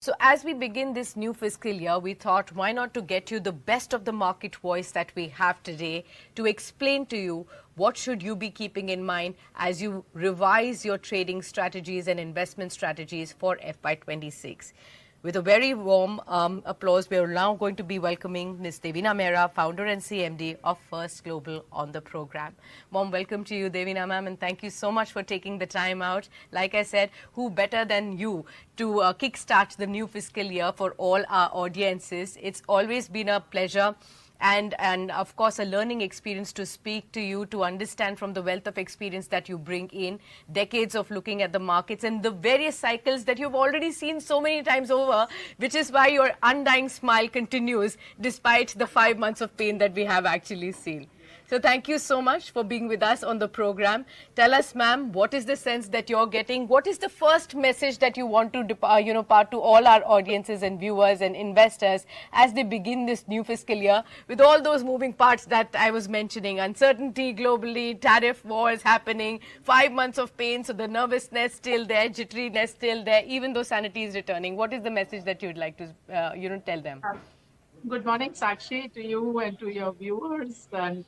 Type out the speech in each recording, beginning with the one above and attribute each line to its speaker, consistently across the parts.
Speaker 1: So as we begin this new fiscal year, we thought why not to get you the best of the market voice that we have today to explain to you what should you be keeping in mind as you revise your trading strategies and investment strategies for FY26. With a very warm applause, we are now going to be welcoming Ms. Devina Mehra, founder and CMD of First Global on the program. Warm welcome to you, Devina ma'am, and thank you so much for taking the time out. Like I said, who better than you to kickstart the new fiscal year for all our audiences? It's always been a pleasure and of course a learning experience to speak to you, to understand from the wealth of experience that you bring in, decades of looking at the markets and the various cycles that you've already seen so many times over, which is why your undying smile continues despite the 5 months of pain that we have actually seen. So thank you so much for being with us on the program. Tell us, ma'am, what is the sense that you're getting? What is the first message that you want to part to all our audiences and viewers and investors as they begin this new fiscal year with all those moving parts that I was mentioning? Uncertainty globally, tariff wars happening, 5 months of pain, so the nervousness still there, jitteriness still there, even though sanity is returning. What is the message that you'd like to tell them?
Speaker 2: Good morning, Sakshi, to you and to your viewers. And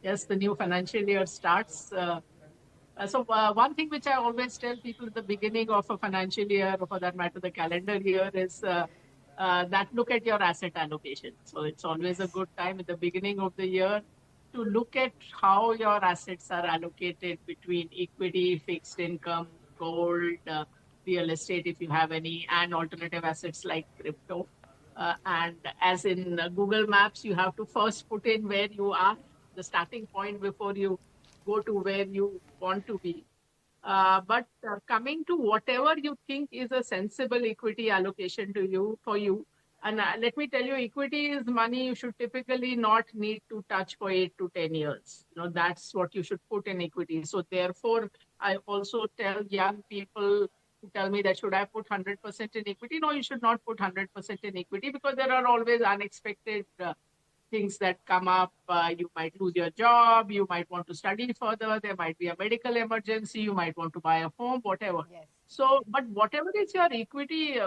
Speaker 2: yes, the new financial year starts. One thing which I always tell people at the beginning of a financial year, or for that matter, the calendar year, is that look at your asset allocation. So it's always a good time at the beginning of the year to look at how your assets are allocated between equity, fixed income, gold, real estate, if you have any, and alternative assets like crypto. And as in Google Maps, you have to first put in where you are, the starting point, before you go to where you want to be. But coming to whatever you think is a sensible equity allocation to you for you, and let me tell you, equity is money you should typically not need to touch for 8 to 10 years. That's what you should put in equity. So therefore, I also tell young people who tell me that should I put 100% in equity? No, you should not put 100% in equity, because there are always unexpected things that come up. You might lose your job, you might want to study further, there might be a medical emergency, you might want to buy a home, whatever.
Speaker 1: Yes.
Speaker 2: So, but whatever is your equity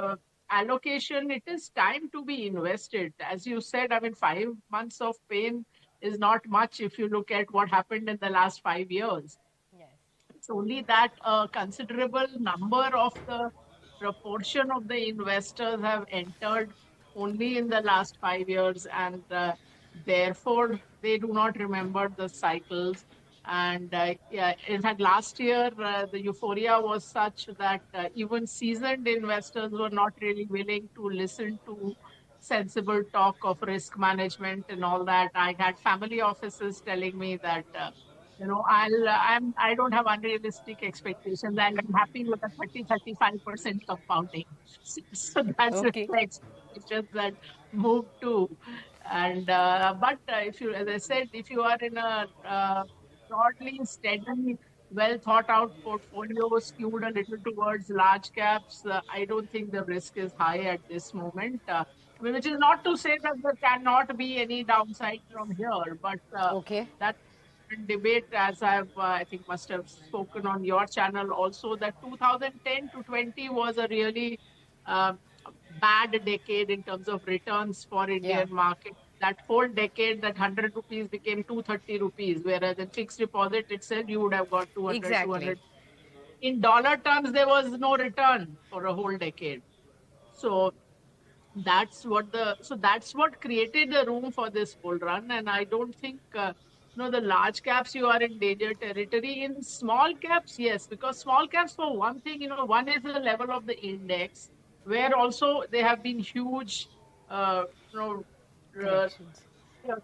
Speaker 2: allocation, it is time to be invested. As you said, I mean, 5 months of pain is not much if you look at what happened in the last 5 years.
Speaker 1: Yes.
Speaker 2: It's only that a considerable number of the proportion of the investors have entered only in the last 5 years, and therefore they do not remember the cycles. And yeah, in fact, last year the euphoria was such that even seasoned investors were not really willing to listen to sensible talk of risk management and all that. I had family offices telling me that I don't have unrealistic expectations, and I'm happy with a 35% compounding. So that's the
Speaker 1: Okay.
Speaker 2: expectations that move to. And but if you, as I said, if you are in a broadly steady, well thought out portfolio skewed a little towards large caps, I don't think the risk is high at this moment. I mean, which is not to say that there cannot be any downside from here, but
Speaker 1: Okay.
Speaker 2: that debate, as I think must have spoken on your channel also, that 2010 to 20 was a really uh, bad decade in terms of returns for
Speaker 1: Yeah.
Speaker 2: Indian market. That whole decade, that 100 rupees became 230 rupees, whereas in fixed deposit itself, you would have got 200,
Speaker 1: Exactly.
Speaker 2: 200. In dollar terms, there was no return for a whole decade. So that's what created the room for this bull run. And I don't think the large caps, you are in danger territory. In small caps, yes, because small caps, for one thing, one is the level of the index, where also there have been huge uh, you know uh,
Speaker 1: Corrections.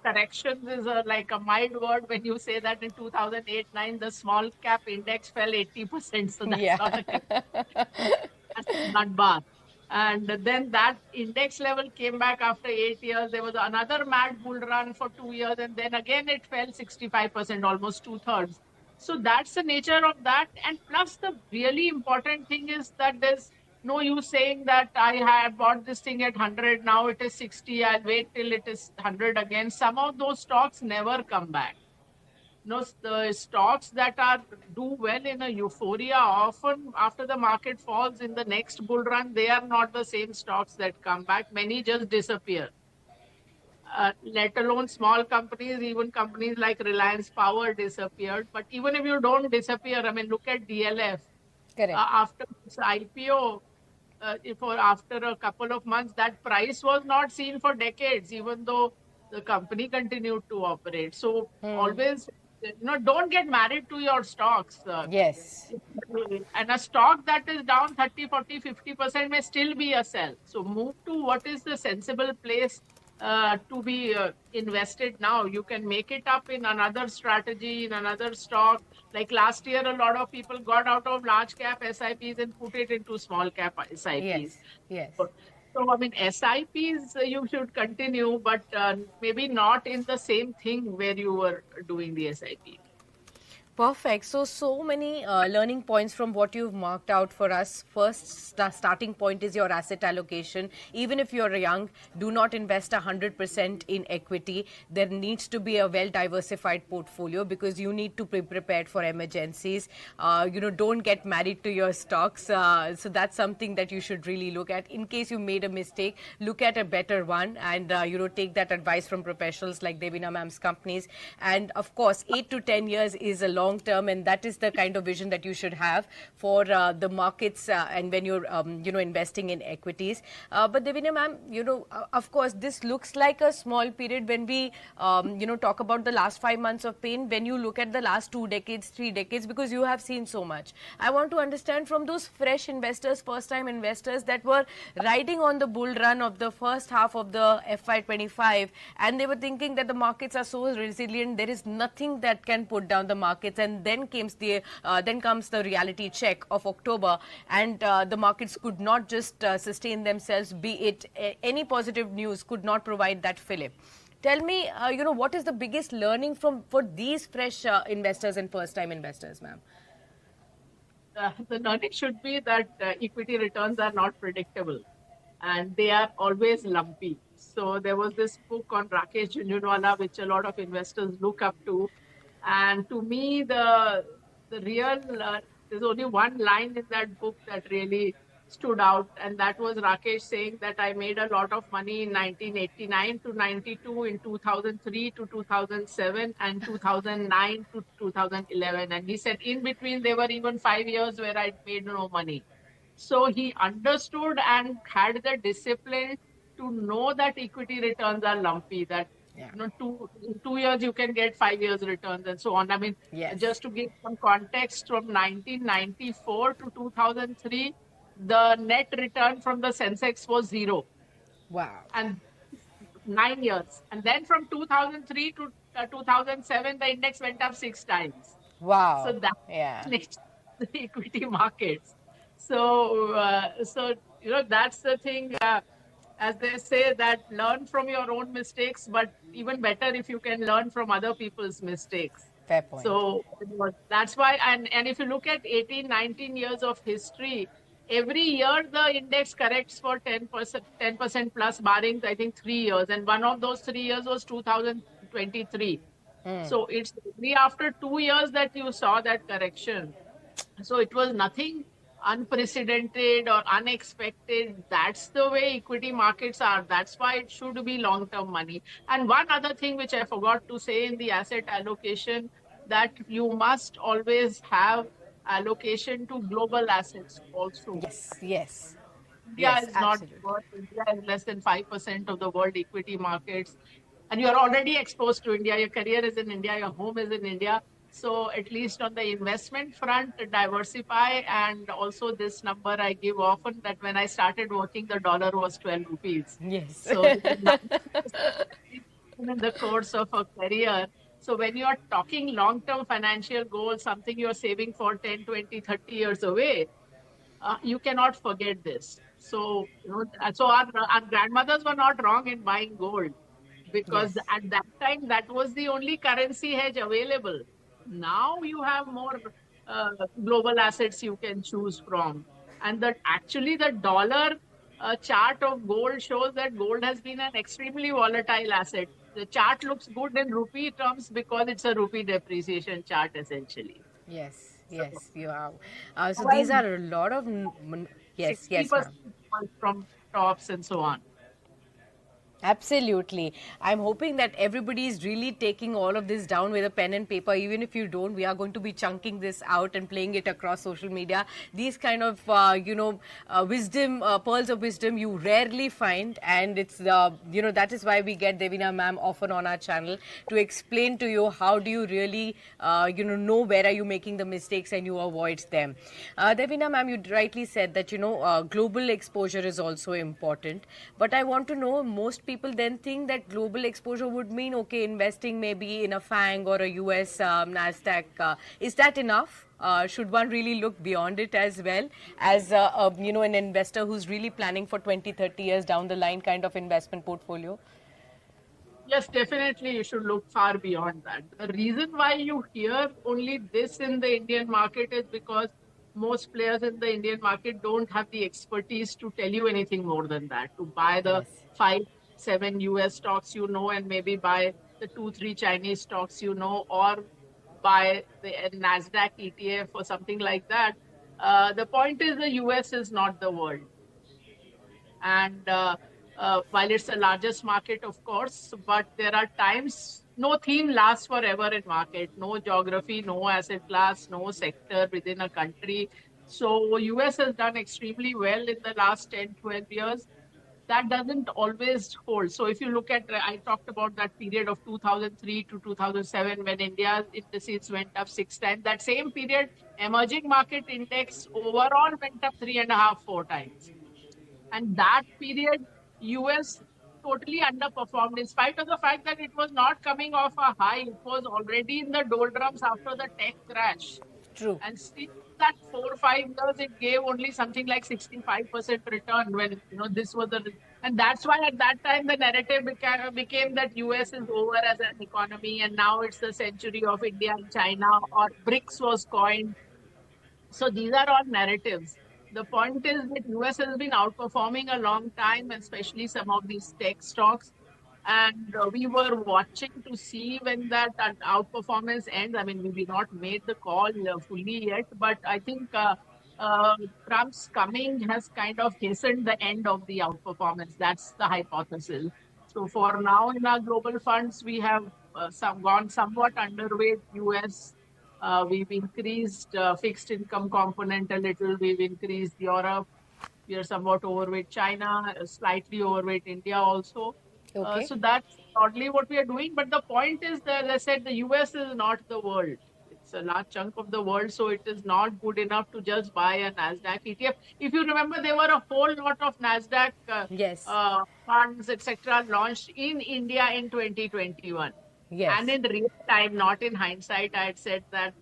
Speaker 2: corrections is like a mild word when you say that in 2008-9 the small cap index fell 80%. So that's
Speaker 1: Yeah.
Speaker 2: not a that's a bloodbath. And then that index level came back after 8 years. There was another mad bull run for 2 years, and then again it fell 65%, almost two-thirds. So that's the nature of that. And plus, the really important thing is that there's no use saying that I have bought this thing at 100, now it is 60, I'll wait till it is 100 again. Some of those stocks never come back. the stocks that are do well in a euphoria, often after the market falls in the next bull run, they are not the same stocks that come back. Many just disappear. Let alone small companies, even companies like Reliance Power disappeared. But even if you don't disappear, I mean, look at DLF.
Speaker 1: Correct.
Speaker 2: After its IPO, for after a couple of months, that price was not seen for decades, even though the company continued to operate. So always, don't get married to your stocks.
Speaker 1: Yes.
Speaker 2: And a stock that is down 30, 40, 50% may still be a sell. So move to what is the sensible place to be invested now. You can make it up in another strategy, in another stock. Like last year, a lot of people got out of large cap SIPs and put it into small cap SIPs.
Speaker 1: Yes. Yes.
Speaker 2: So, I mean, SIPs you should continue, but maybe not in the same thing where you were doing the SIP.
Speaker 1: Perfect. So many learning points from what you've marked out for us. First, starting point is your asset allocation. Even if you're young, do not invest 100% in equity. There needs to be a well-diversified portfolio because you need to be prepared for emergencies. Don't get married to your stocks. So that's something that you should really look at. In case you made a mistake, look at a better one and, take that advice from professionals like Devina ma'am's companies. And of course, 8 to 10 years is a long term, and that is the kind of vision that you should have for the markets and when you're investing in equities. But Devina ma'am, of course this looks like a small period when we talk about the last 5 months of pain. When you look at the last 2 decades, 3 decades, because you have seen so much, I want to understand from those fresh investors, first time investors that were riding on the bull run of the first half of the FY25, and they were thinking that the markets are so resilient, there is nothing that can put down the markets. And then comes the reality check of October, and the markets could not just sustain themselves. Be it any positive news could not provide that fillip. Tell me, what is the biggest learning for these fresh investors and first-time investors, ma'am?
Speaker 2: The learning should be that equity returns are not predictable and they are always lumpy. So there was this book on Rakesh Jhunjhunwala, which a lot of investors look up to. And to me, the real there's only one line in that book that really stood out, and that was Rakesh saying that I made a lot of money in 1989 to 92, in 2003 to 2007, and 2009 to 2011. And he said in between there were even 5 years where I made no money. So he understood and had the discipline to know that equity returns are lumpy, that
Speaker 1: Yeah.
Speaker 2: 2 years you can get 5 years returns and so on. I mean,
Speaker 1: Yes.
Speaker 2: just to give some context, from 1994 to 2003, the net return from the Sensex was zero,
Speaker 1: Wow.
Speaker 2: and 9 years. And then from 2003 to 2007, the index went up 6 times. So
Speaker 1: Wow.
Speaker 2: that's
Speaker 1: Yeah.
Speaker 2: the equity markets. So that's the thing. As they say, that learn from your own mistakes, but even better if you can learn from other people's mistakes.
Speaker 1: Fair point.
Speaker 2: So that's why, and if you look at 18, 19 years of history, every year the index corrects for 10% plus, barring I think 3 years, and one of those 3 years was 2023. So it's only after 2 years that you saw that correction. So it was nothing unprecedented or unexpected. That's the way equity markets are. That's why it should be long-term money. And one other thing which I forgot to say in the asset allocation, that you must always have allocation to global assets also.
Speaker 1: Yes. Yes.
Speaker 2: India
Speaker 1: Yes.
Speaker 2: is not
Speaker 1: Absolutely.
Speaker 2: worth, India is less than 5% of the world equity markets. And you're already exposed to India. Your career is in India, your home is in India. So at least on the investment front, diversify. And also this number I give often, that when I started working, the dollar was 12 rupees.
Speaker 1: Yes.
Speaker 2: So in the course of a career. So when you are talking long-term financial goals, something you're saving for 10, 20, 30 years away, you cannot forget this. So, so our grandmothers were not wrong in buying gold, because
Speaker 1: Yes.
Speaker 2: at that time that was the only currency hedge available. Now you have more global assets you can choose from, and that actually the dollar a chart of gold shows that gold has been an extremely volatile asset. The chart looks good in rupee terms because it's a rupee depreciation chart essentially.
Speaker 1: Yes,
Speaker 2: So,
Speaker 1: yes, you are. So these
Speaker 2: while
Speaker 1: are a lot of yes, yes, ma'am.
Speaker 2: 60% from tops and so on.
Speaker 1: Absolutely. I'm hoping that everybody is really taking all of this down with a pen and paper. Even if you don't, we are going to be chunking this out and playing it across social media. These kind of, wisdom, pearls of wisdom you rarely find. And it's, that is why we get Devina ma'am often on our channel to explain to you how do you really, know where are you making the mistakes and you avoid them. Devina ma'am, you rightly said that, global exposure is also important. But I want to know, most people then think that global exposure would mean, okay, investing maybe in a FANG or a US NASDAQ. Is that enough? Should one really look beyond it as well as, an investor who's really planning for 20, 30 years down the line kind of investment portfolio?
Speaker 2: Yes, definitely you should look far beyond that. The reason why you hear only this in the Indian market is because most players in the Indian market don't have the expertise to tell you anything more than that. To buy the
Speaker 1: Yes.
Speaker 2: 5, 7 US stocks, and maybe buy the 2, 3 Chinese stocks, or buy the NASDAQ ETF or something like that. The point is the US is not the world. And while it's the largest market, of course, but there are times no theme lasts forever in market, no geography, no asset class, no sector within a country. So US has done extremely well in the last 10, 12 years. That doesn't always hold. So if you look at, I talked about that period of 2003 to 2007 when India's indices went up 6 times. That same period, emerging market index overall went up 3.5, 4 times. And that period, US totally underperformed in spite of the fact that it was not coming off a high. It was already in the doldrums after the tech crash.
Speaker 1: True.
Speaker 2: And still that 4 or 5 years, it gave only something like 65% return when, this was the, and that's why at that time the narrative became that US is over as an economy and now it's the century of India and China, or BRICS was coined. So these are all narratives. The point is that US has been outperforming a long time, especially some of these tech stocks. And we were watching to see when that outperformance ends. I mean, we did not made the call fully yet, but I think Trump's coming has kind of hastened the end of the outperformance. That's the hypothesis. So for now, in our global funds, we have gone somewhat underweight US. We've increased fixed income component a little. We've increased Europe. We are somewhat overweight China, slightly overweight India also.
Speaker 1: Okay.
Speaker 2: So that's broadly what we are doing. But the point is that, as I said, the US is not the world. It's a large chunk of the world, so it is not good enough to just buy a Nasdaq ETF. If you remember, there were a whole lot of Nasdaq
Speaker 1: Yes.
Speaker 2: funds, etc., launched in India in 2021. And
Speaker 1: Yes.
Speaker 2: in real time, not in hindsight, I had said that,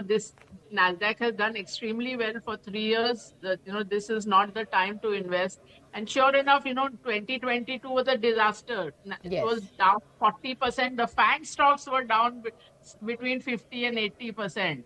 Speaker 2: this Nasdaq has done extremely well for 3 years. That, this is not the time to invest. And sure enough, 2022 was a disaster. It
Speaker 1: Yes.
Speaker 2: was down 40%. The FANG stocks were down between 50 and 80%.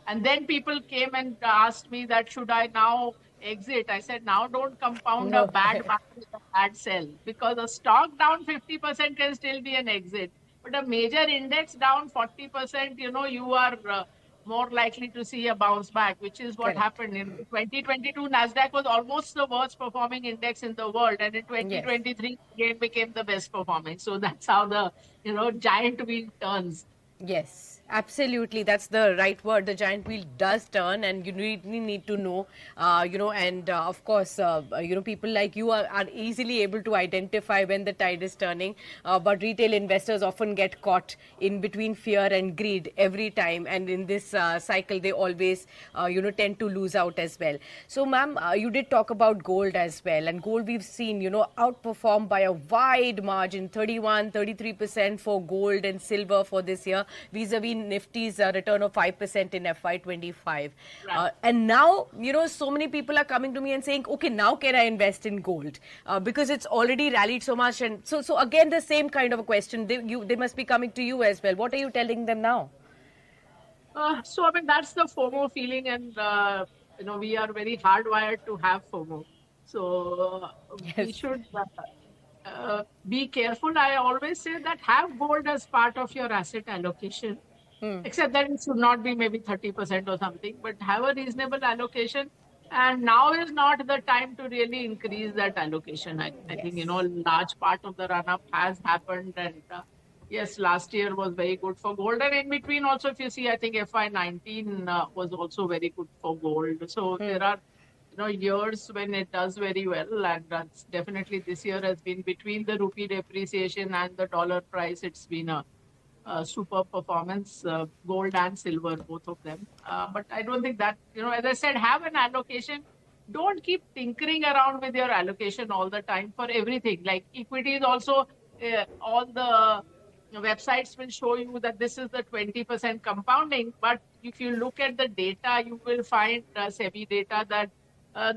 Speaker 2: And then people came and asked me that should I now exit? I said, now don't compound a
Speaker 1: No.
Speaker 2: bad buy with a bad sell, because a stock down 50% can still be an exit. But a major index down 40%, you are more likely to see a bounce back, which is what
Speaker 1: Correct.
Speaker 2: happened. In 2022, NASDAQ was almost the worst performing index in the world. And in
Speaker 1: Yes.
Speaker 2: 2023, again became the best performing. So that's how the, giant wheel turns.
Speaker 1: Yes, absolutely. That's the right word. The giant wheel does turn, and you really need to know, and of course, people like you are easily able to identify when the tide is turning. But retail investors often get caught in between fear and greed every time, and in this cycle, they always, tend to lose out as well. So, ma'am, you did talk about gold as well, and gold we've seen, outperform by a wide margin, 31, 33% for gold and silver for this year, vis-a-vis Nifty's return of 5% in FY25.
Speaker 2: Right.
Speaker 1: And now, so many people are coming to me and saying, okay, now can I invest in gold? Because it's already rallied so much. And so again, the same kind of a question. They must be coming to you as well. What are you telling them now?
Speaker 2: So I mean that's the FOMO feeling, and we are very hardwired to have FOMO. So we
Speaker 1: Yes.
Speaker 2: should be careful. I always say that have gold as part of your asset allocation, except that it should not be maybe 30% or something, but have a reasonable allocation. And now is not the time to really increase that allocation. I think,
Speaker 1: Yes.
Speaker 2: large part of the run up has happened. And yes, last year was very good for gold. And in between, also, if you see, I think FY19 was also very good for gold. So there are years when it does very well, and that's definitely this year has been between the rupee depreciation and the dollar price. It's been a super performance, gold and silver, both of them. But I don't think that, as I said, have an allocation. Don't keep tinkering around with your allocation all the time for everything. Like equities also, all the websites will show you that this is the 20% compounding. But if you look at the data, you will find SEBI data that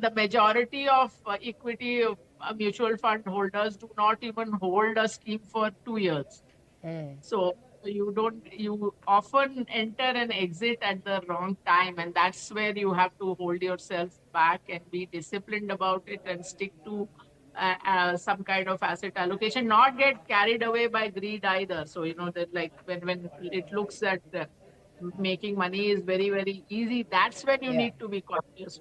Speaker 2: the majority of equity mutual fund holders do not even hold a scheme for 2 years. So you often enter and exit at the wrong time, and that's where you have to hold yourself back and be disciplined about it and stick to some kind of asset allocation, not get carried away by greed either. So, that like when it looks at making money is very, very easy, that's when you
Speaker 1: Yeah.
Speaker 2: need to be cautious.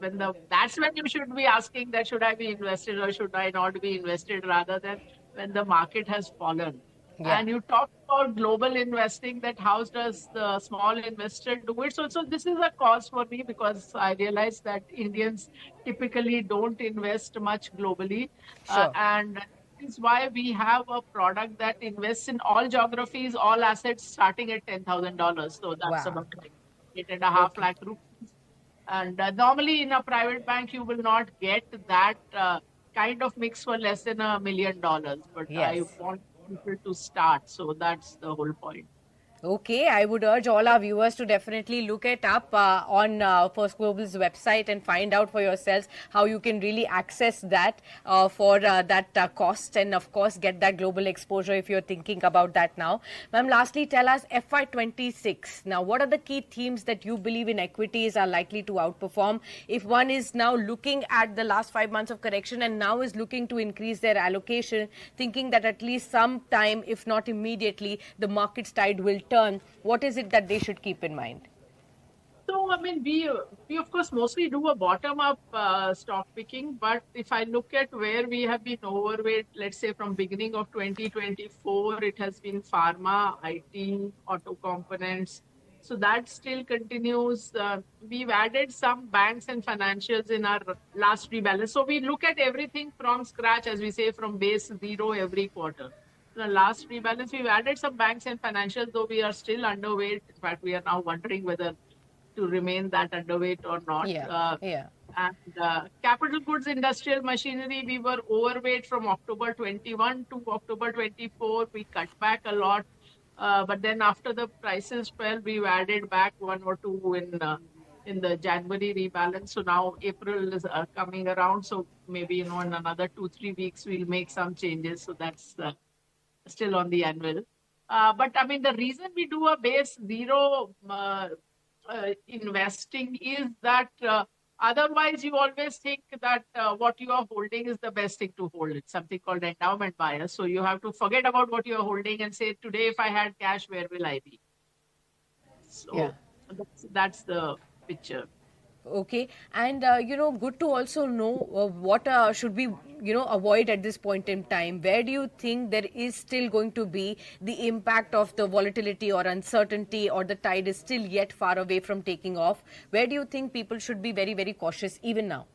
Speaker 2: That's when you should be asking that should I be invested or should I not be invested, rather than when the market has fallen.
Speaker 1: Yeah.
Speaker 2: And you talk about global investing, that how does the small investor do it? So this is a cause for me, because I realize that Indians typically don't invest much globally.
Speaker 1: Sure.
Speaker 2: And is why we have a product that invests in all geographies, all assets starting at $10,000. So that's
Speaker 1: Wow.
Speaker 2: about like 8.5
Speaker 1: Okay.
Speaker 2: lakh rupees. And normally in a private bank, you will not get that kind of mix for less than $1 million. But I
Speaker 1: Yes.
Speaker 2: want people to start. So that's the whole point.
Speaker 1: Okay, I would urge all our viewers to definitely look it up on First Global's website and find out for yourselves how you can really access that for that cost, and of course get that global exposure if you're thinking about that now. Ma'am, lastly, tell us FY26. Now, what are the key themes that you believe in equities are likely to outperform? If one is now looking at the last 5 months of correction and now is looking to increase their allocation, thinking that at least some time, if not immediately, the market's tide will turn, what is it that they should keep in mind?
Speaker 2: So, I mean, we of course mostly do a bottom-up stock picking, but if I look at where we have been overweight, let's say from beginning of 2024, it has been pharma, IT, auto components. So that still continues. We've added some banks and financials in our last rebalance. So we look at everything from scratch, as we say, from base zero every quarter. The last rebalance, we've added some banks and financials, though we are still underweight. In fact, we are now wondering whether to remain that underweight or not.
Speaker 1: Yeah, yeah.
Speaker 2: And capital goods, industrial machinery, we were overweight from October 21 to October 24. We cut back a lot. But then after the prices fell, we've added back one or two in the January rebalance. So now April is coming around. So maybe, in another 2-3 weeks, we'll make some changes. So that's still on the anvil. But I mean, the reason we do a base zero investing is that otherwise you always think that what you are holding is the best thing to hold. It's something called endowment bias. So you have to forget about what you are holding and say, today, if I had cash, where will I be?
Speaker 1: Yeah.
Speaker 2: So that's the picture.
Speaker 1: Okay, and good to also know what should we, avoid at this point in time. Where do you think there is still going to be the impact of the volatility or uncertainty, or the tide is still yet far away from taking off? Where do you think people should be very, very cautious even now?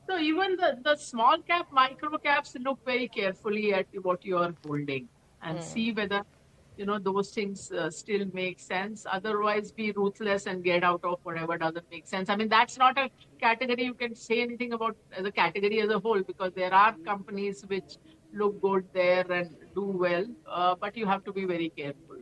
Speaker 2: So even the small cap, micro caps, look very carefully at what you are holding and see whether those things still make sense. Otherwise, be ruthless and get out of whatever doesn't make sense. I mean, that's not a category you can say anything about as a category as a whole, because there are companies which look good there and do well, but you have to be very careful.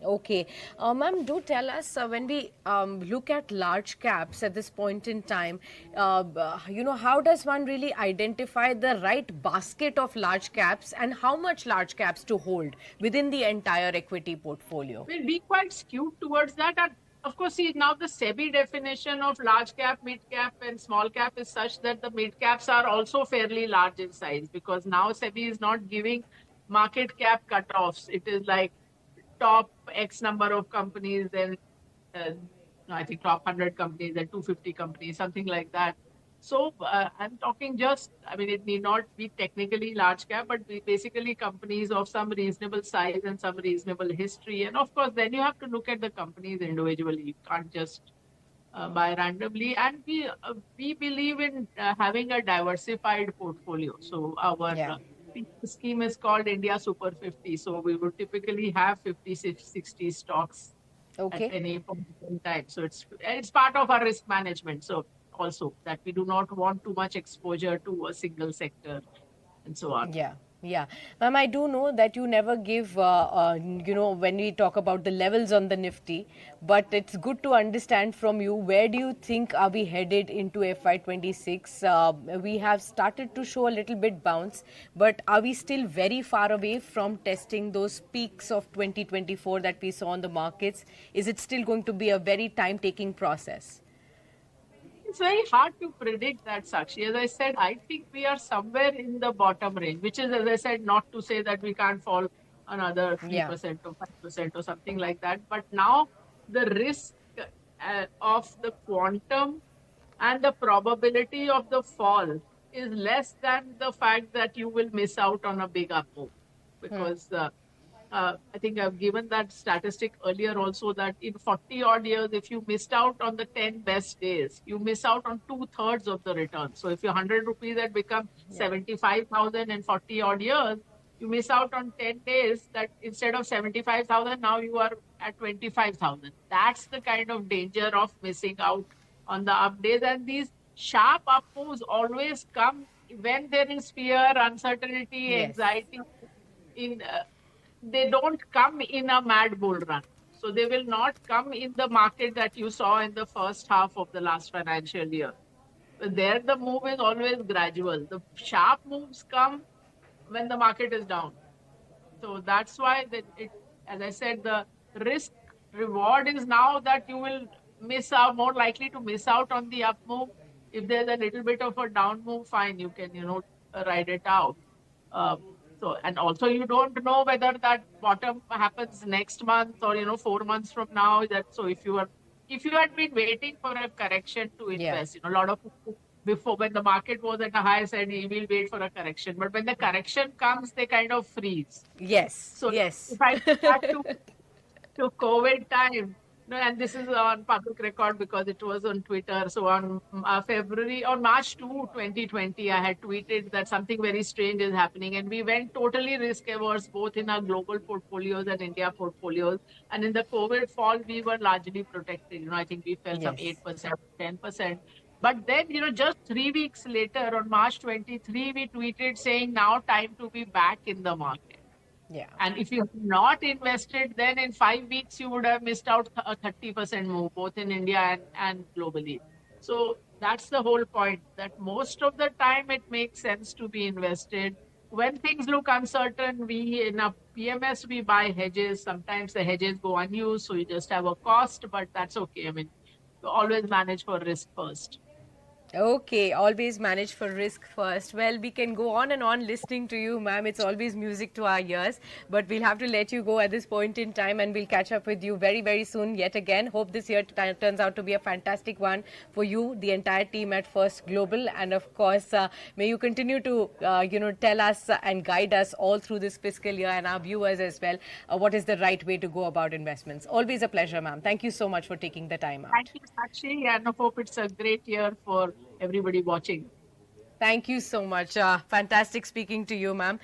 Speaker 1: Okay. Ma'am, do tell us when we look at large caps at this point in time, how does one really identify the right basket of large caps and how much large caps to hold within the entire equity portfolio?
Speaker 2: Will be quite skewed towards that. And of course, see, now the SEBI definition of large cap, mid cap, and small cap is such that the mid caps are also fairly large in size, because now SEBI is not giving market cap cutoffs. It is like top X number of companies, and uh, no, I think top 100 companies and 250 companies, something like that. So I'm talking just, I mean, it need not be technically large cap, but basically companies of some reasonable size and some reasonable history. And of course, then you have to look at the companies individually. You can't just buy randomly. And we believe in having a diversified portfolio. So our
Speaker 1: Yeah.
Speaker 2: scheme is called India Super 50. So we would typically have 50, 60 stocks at
Speaker 1: Okay.
Speaker 2: any point in time. So it's part of our risk management. So also that we do not want too much exposure to a single sector and so on.
Speaker 1: Yeah, yeah. Ma'am, I do know that you never give, when we talk about the levels on the Nifty, but it's good to understand from you, where do you think are we headed into FY26? We have started to show a little bit bounce, but are we still very far away from testing those peaks of 2024 that we saw on the markets? Is it still going to be a very time-taking process?
Speaker 2: It's very hard to predict that, Sakshi. As I said, I think we are somewhere in the bottom range, which is, as I said, not to say that we can't fall another
Speaker 1: Yeah.
Speaker 2: 3% or 5% or something like that. But now the risk of the quantum and the probability of the fall is less than the fact that you will miss out on a big up move, because I think I've given that statistic earlier also, that in 40 odd years, if you missed out on the 10 best days, you miss out on 2/3 of the return. So if your 100 rupees had become 75,000 in 40 odd years, you miss out on 10 days that instead of 75,000, now you are at 25,000. That's the kind of danger of missing out on the up days. And these sharp up moves always come when there is fear, uncertainty,
Speaker 1: Yes.
Speaker 2: anxiety. In They don't come in a mad bull run. So they will not come in the market that you saw in the first half of the last financial year. There, the move is always gradual. The sharp moves come when the market is down. So that's why as I said, the risk reward is now that you will miss out, more likely to miss out on the up move. If there's a little bit of a down move, fine, you can, ride it out. Uh, and also you don't know whether that bottom happens next month or, 4 months from now. If you had been waiting for a correction to
Speaker 1: Yeah.
Speaker 2: invest, a lot of people before, when the market was at a high, said we'll wait for a correction. But when the correction comes, they kind of freeze.
Speaker 1: Yes.
Speaker 2: So
Speaker 1: Yes.
Speaker 2: if I go back to COVID time, and this is on public record because it was on Twitter. So on March 2, 2020, I had tweeted that something very strange is happening. And we went totally risk averse, both in our global portfolios and India portfolios. And in the COVID fall, we were largely protected. I think we fell some
Speaker 1: Yes.
Speaker 2: 8%, 10%. But then, just 3 weeks later, on March 23, we tweeted saying now time to be back in the market.
Speaker 1: Yeah.
Speaker 2: And if you have not invested, then in 5 weeks, you would have missed out a 30% move, both in India and globally. So that's the whole point, that most of the time it makes sense to be invested. When things look uncertain, in a PMS, we buy hedges. Sometimes the hedges go unused, so you just have a cost, but that's okay. I mean, you always manage for risk first.
Speaker 1: Okay, always manage for risk first. Well, we can go on and on listening to you, ma'am. It's always music to our ears. But we'll have to let you go at this point in time, and we'll catch up with you very, very soon yet again. Hope this year turns out to be a fantastic one for you, the entire team at First Global. And of course, may you continue to, tell us and guide us all through this fiscal year, and our viewers as well, what is the right way to go about investments. Always a pleasure, ma'am. Thank you so much for taking the time out.
Speaker 2: Thank you, Sakshi, and I hope it's a great year for everybody watching.
Speaker 1: Thank you so much. Fantastic speaking to you, ma'am.